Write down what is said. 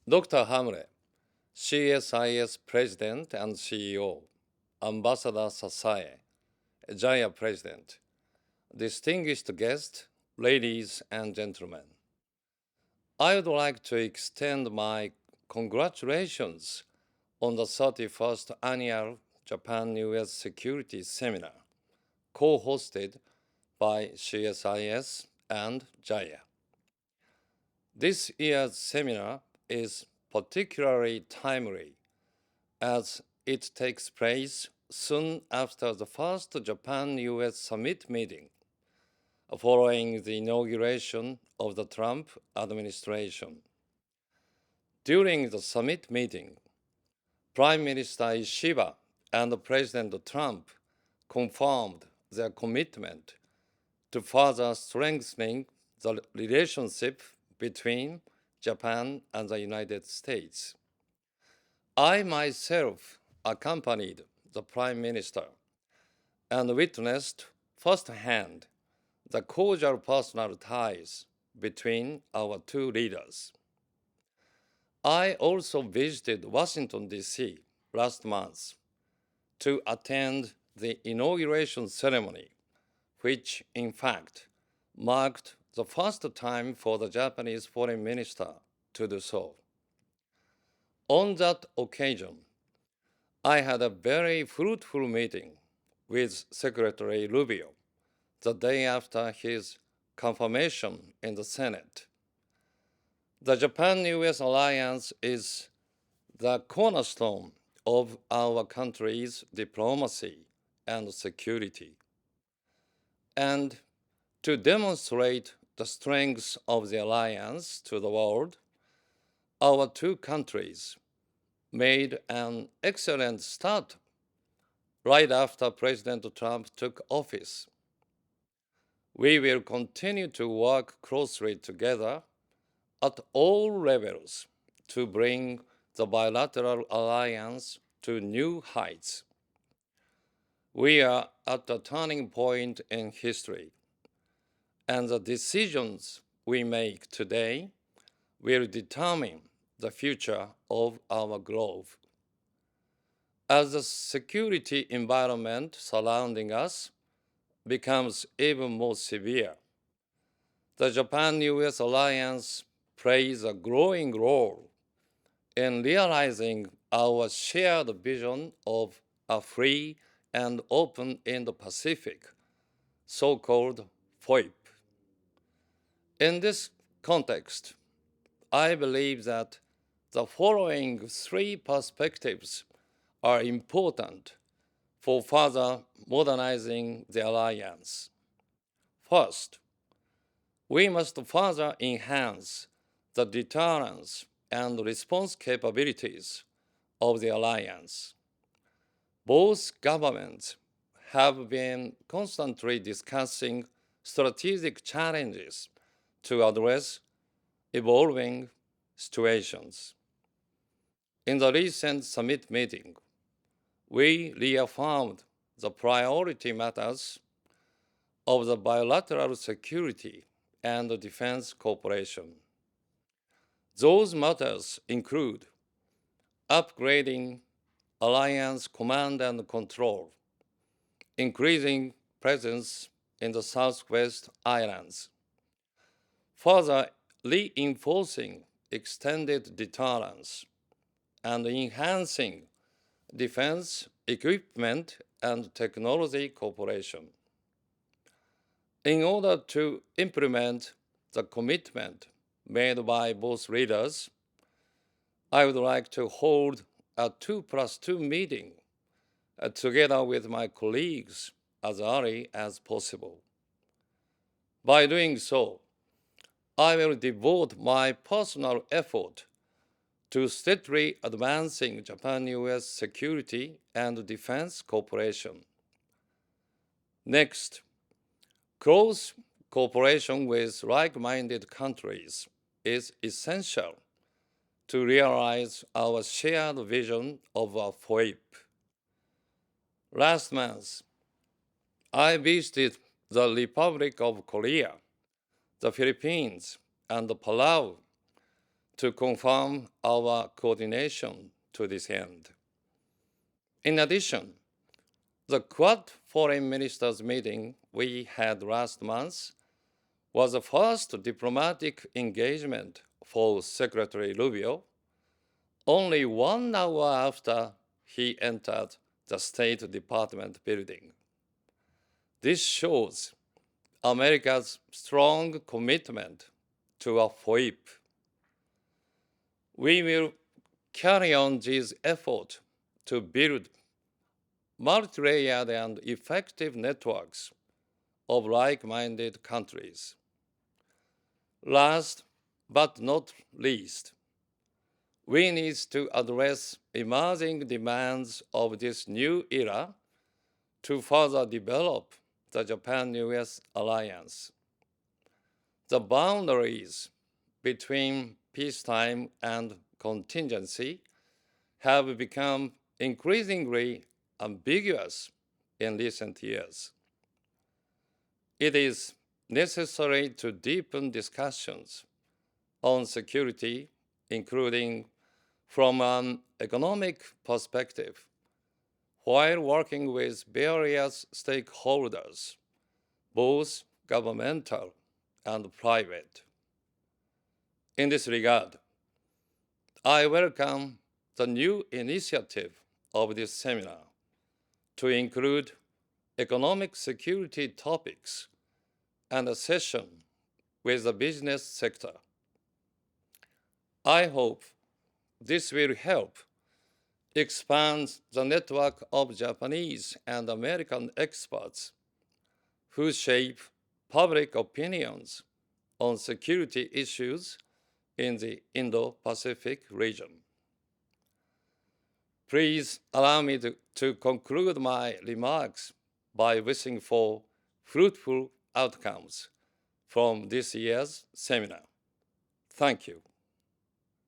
Dr. Hamre, CSIS President and CEO, Ambassador Sasae, JAYA President, distinguished guests, ladies and gentlemen. I would like to extend my congratulations on the 31st Annual Japan-U.S. Security Seminar, co-hosted by CSIS and JAYA. This year's seminar is particularly timely as it takes place soon after the first Japan-U.S. summit meeting, following the inauguration of the Trump administration. During the summit meeting, Prime Minister Ishiba and President Trump confirmed their commitment to further strengthening the relationship between Japan and the United States. I myself accompanied the Prime Minister and witnessed firsthand the cordial personal ties between our two leaders. I also visited Washington D.C. last month to attend the inauguration ceremony, which in fact marked the first time for the Japanese foreign minister to do so. On that occasion, I had a very fruitful meeting with Secretary Rubio the day after his confirmation in the Senate. The Japan-U.S. alliance is the cornerstone of our country's diplomacy and security. And to demonstrate the strength of the alliance to the world, our two countries made an excellent start right after President Trump took office. We will continue to work closely together at all levels to bring the bilateral alliance to new heights. We are at a turning point in history, and the decisions we make today will determine the future of our globe. As the security environment surrounding us becomes even more severe, the Japan-U.S. alliance plays a growing role in realizing our shared vision of a free and open Indo-Pacific, so-called FOIP. In this context, I believe that the following three perspectives are important for further modernizing the alliance. First, we must further enhance the deterrence and response capabilities of the alliance. Both governments have been constantly discussing strategic challenges to address evolving situations. In the recent summit meeting, we reaffirmed the priority matters of the bilateral security and defense cooperation. Those matters include upgrading alliance command and control, increasing presence in the Southwest Islands, further reinforcing extended deterrence, and enhancing defense equipment and technology cooperation. In order to implement the commitment made by both leaders, I would like to hold a 2+2 meeting together with my colleagues as early as possible. By doing so, I will devote my personal effort to steadily advancing Japan-U.S. security and defense cooperation. Next, close cooperation with like-minded countries is essential to realize our shared vision of a FOIP. Last month, I visited the Republic of Korea, the Philippines, and Palau to confirm our coordination to this end. In addition, the Quad Foreign Ministers meeting we had last month was the first diplomatic engagement for Secretary Rubio, only 1 hour after he entered the State Department building. This shows America's strong commitment to a FOIP. We will carry on this effort to build multi-layered and effective networks of like-minded countries. Last but not least, we need to address emerging demands of this new era to further develop the Japan-U.S. alliance. The boundaries between peacetime and contingency have become increasingly ambiguous in recent years. It is necessary to deepen discussions on security, including from an economic perspective, while working with various stakeholders, both governmental and private. In this regard, I welcome the new initiative of this seminar to include economic security topics and a session with the business sector. I hope this will help expand the network of Japanese and American experts who shape public opinions on security issues in the Indo-Pacific region. Please allow me to conclude my remarks by wishing for fruitful outcomes from this year's seminar. Thank you.